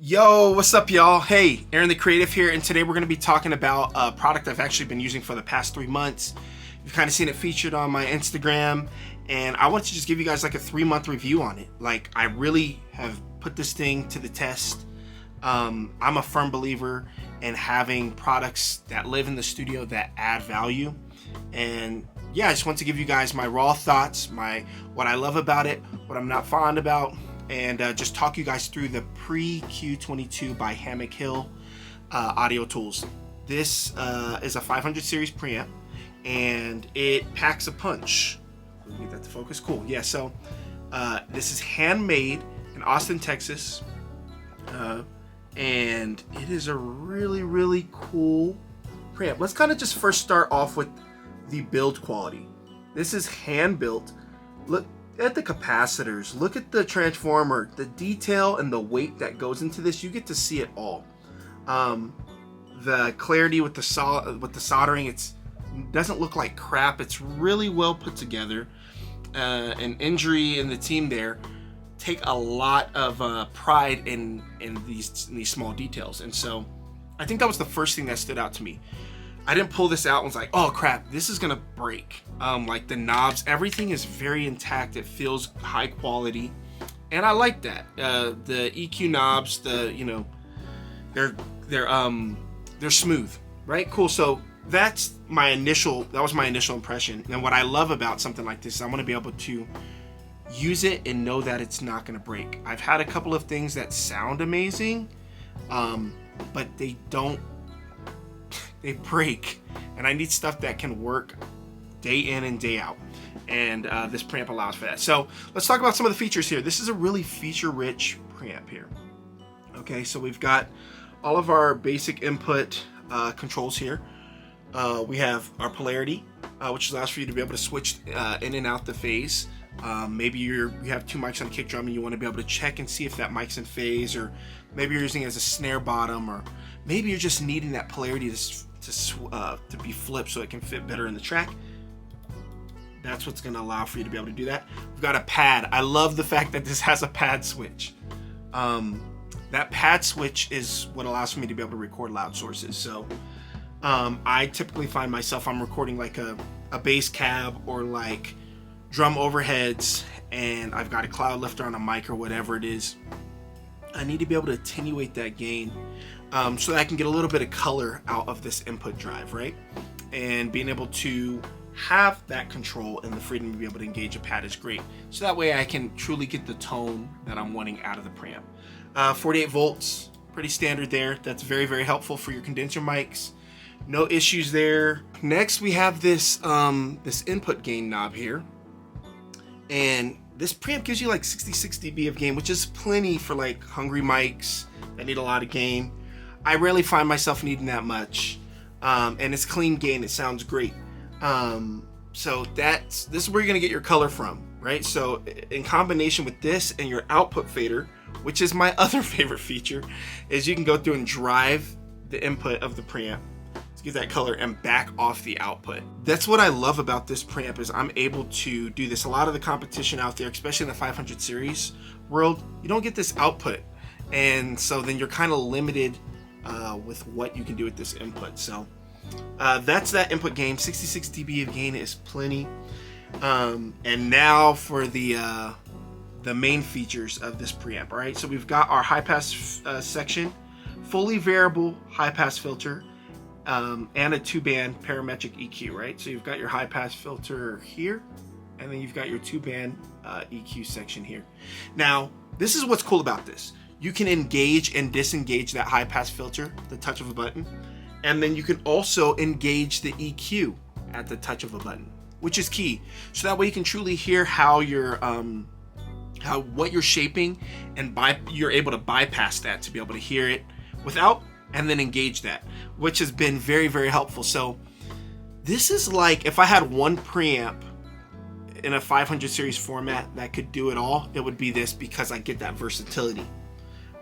Yo, what's up, y'all? Hey, Aaron the Creative here, and today we're going to be talking about a product I've actually been using for the past 3 months. You've kind of seen it featured on my Instagram, and I want to just give you guys like a 3-month review on it. Like, I really have put this thing to the test. I'm a firm believer in having products that live in the studio that add value, and yeah, I just want to give you guys my raw thoughts, what I love about it, what I'm not fond about, and just talk you guys through the PreQ22 by Hammock Hill audio tools. This is a 500 series preamp, and it packs a punch. Let me get that to focus. Cool. Yeah. So this is handmade in Austin, Texas, and it is a really cool preamp. Let's kind of just first start off with the build quality. This is hand built. Look at the capacitors, look at the transformer, the detail and the weight that goes into this. You get to see it all. The clarity with the soldering, it doesn't look like crap. It's really well put together. And Injury and the team there take a lot of pride in these small details, and so I think that was the first thing that stood out to me. I didn't pull this out and was like, oh crap, this is gonna break. Like the knobs, everything is very intact. It feels high quality, and I like that. The EQ knobs, they're smooth, right? Cool. So that was my initial impression. And what I love about something like this is I want to be able to use it and know that it's not gonna break. I've had a couple of things that sound amazing, but they don't. They break, and I need stuff that can work day in and day out, and this preamp allows for that. So let's talk about some of the features here. This is a really feature-rich preamp here. Okay, so we've got all of our basic input controls here. We have our polarity, which allows for you to be able to switch in and out the phase. Maybe you have 2 mics on a kick drum and you want to be able to check and see if that mic's in phase, or maybe you're using it as a snare bottom, or maybe you're just needing that polarity to be flipped so it can fit better in the track. That's what's going to allow for you to be able to do that. We've got a pad. I love the fact that this has a pad switch. That pad switch is what allows for me to be able to record loud sources. So I typically find myself, I'm recording like a bass cab or like drum overheads, and I've got a cloud lifter on a mic or whatever it is. I need to be able to attenuate that gain so that I can get a little bit of color out of this input drive, right? And being able to have that control and the freedom to be able to engage a pad is great. So that way I can truly get the tone that I'm wanting out of the preamp. 48 volts, pretty standard there. That's very helpful for your condenser mics. No issues there. Next we have this input gain knob here. And this preamp gives you like 66 dB of gain, which is plenty for like hungry mics that need a lot of gain. I rarely find myself needing that much, and it's clean gain. It sounds great. So this is where you're gonna get your color from, right? So in combination with this and your output fader, which is my other favorite feature, is you can go through and drive the input of the preamp to get that color and back off the output. That's what I love about this preamp, is I'm able to do this. A lot of the competition out there, especially in the 500 series world, you don't get this output, and so then you're kind of limited with what you can do with this input. So that's that input gain. 66 dB of gain is plenty. And now for the main features of this preamp. All right, so we've got our high pass section, fully variable high pass filter, and a 2-band parametric EQ, right? So you've got your high pass filter here, and then you've got your 2-band EQ section here. Now, this is what's cool about this. You can engage and disengage that high pass filter at the touch of a button, and then you can also engage the EQ at the touch of a button, which is key. So that way you can truly hear how you're what you're shaping, and you're able to bypass that to be able to hear it without, and then engage that, which has been very helpful. So this is like, if I had one preamp in a 500 series format that could do it all, it would be this, because I get that versatility.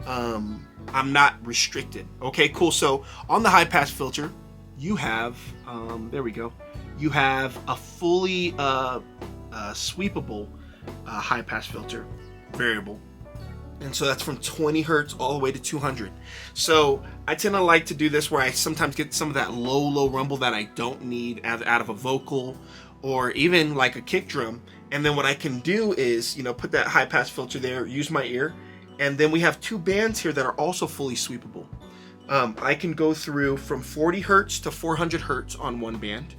I'm not restricted. Okay, cool. So on the high pass filter, you have there we go, you have a fully sweepable high pass filter, variable, And so that's from 20 hertz all the way to 200. So I tend to like to do this where I sometimes get some of that low rumble that I don't need out of a vocal or even like a kick drum. And then what I can do is, put that high pass filter there, use my ear. And then we have two bands here that are also fully sweepable. I can go through from 40 hertz to 400 hertz on one band.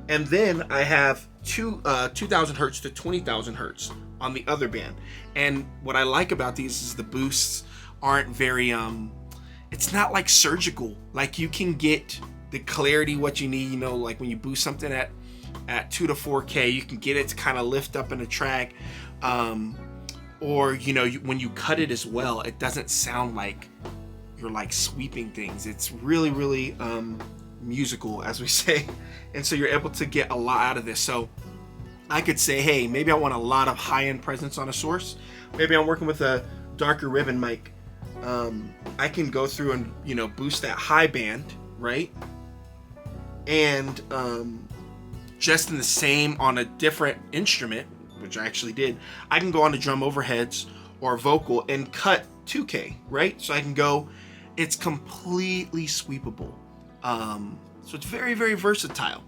And then I have 2,000 hertz to 20,000 hertz on the other band. And what I like about these is the boosts aren't very, it's not like surgical. Like you can get the clarity what you need, like when you boost something at 2 to 4K, you can get it to kind of lift up in a track. Or, when you cut it as well, it doesn't sound like you're like sweeping things. It's really, really musical, as we say. And so you're able to get a lot out of this. So I could say, hey, maybe I want a lot of high-end presence on a source. Maybe I'm working with a darker ribbon mic. I can go through and, boost that high band, right? And just in the same on a different instrument, which I actually did, I can go on to drum overheads or vocal and cut 2K, right? So I can go, it's completely sweepable. So it's very, very versatile.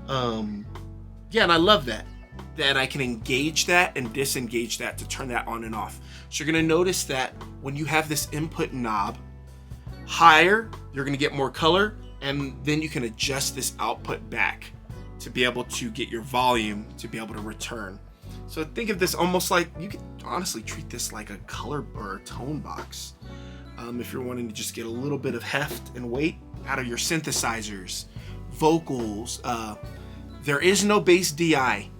Yeah, and I love that I can engage that and disengage that to turn that on and off. So you're gonna notice that when you have this input knob higher, you're gonna get more color, and then you can adjust this output back to be able to get your volume to be able to return. So think of this almost like, you could honestly treat this like a color or a tone box. If you're wanting to just get a little bit of heft and weight out of your synthesizers, vocals. There is no bass DI,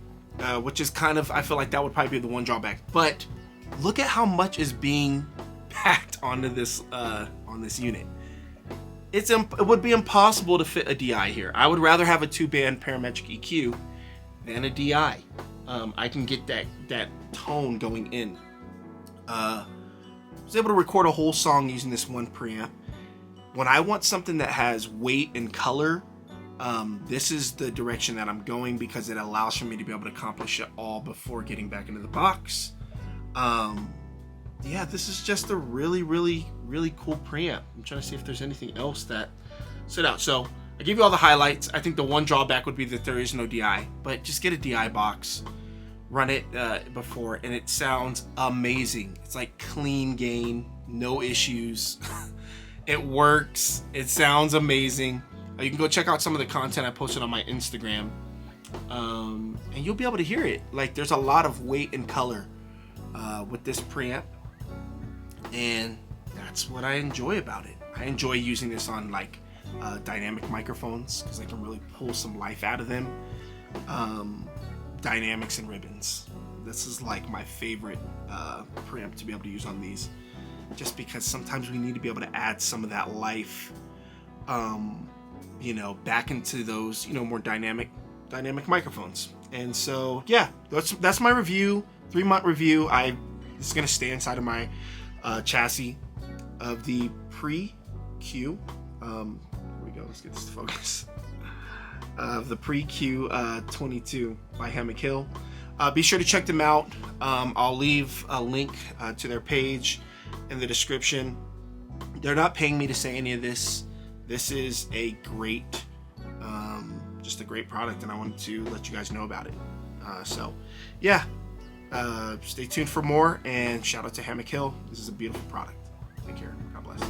which is kind of, I feel like that would probably be the one drawback. But look at how much is being packed onto this on this unit. It would be impossible to fit a DI here. I would rather have a 2-band parametric EQ than a DI. I can get that tone going in. I was able to record a whole song using this one preamp. When I want something that has weight and color, this is the direction that I'm going because it allows for me to be able to accomplish it all before getting back into the box. Yeah, this is just a really, really, really cool preamp. I'm trying to see if there's anything else that stood out. So I gave you all the highlights. I think the one drawback would be that there is no DI, but just get a DI box, run it before, and it sounds amazing. It's like clean gain, no issues. It works. It sounds amazing. You can go check out some of the content I posted on my Instagram, and you'll be able to hear it. Like, there's a lot of weight and color with this preamp, and that's what I enjoy about it. I enjoy using this on like dynamic microphones because I can really pull some life out of them. Dynamics and ribbons. This is like my favorite preamp to be able to use on these, just because sometimes we need to be able to add some of that life, back into those, more dynamic microphones. And so, yeah, that's my review, 3-month review. This is gonna stay inside of my chassis of the PreQ. Here we go. Let's get this to focus. Of the PreQ22 by Hammock Hill. Be sure to check them out. I'll leave a link to their page in the description. They're not paying me to say any of this. This is a great, just a great product, and I wanted to let you guys know about it. So, yeah, stay tuned for more, and shout out to Hammock Hill. This is a beautiful product. Take care. God bless.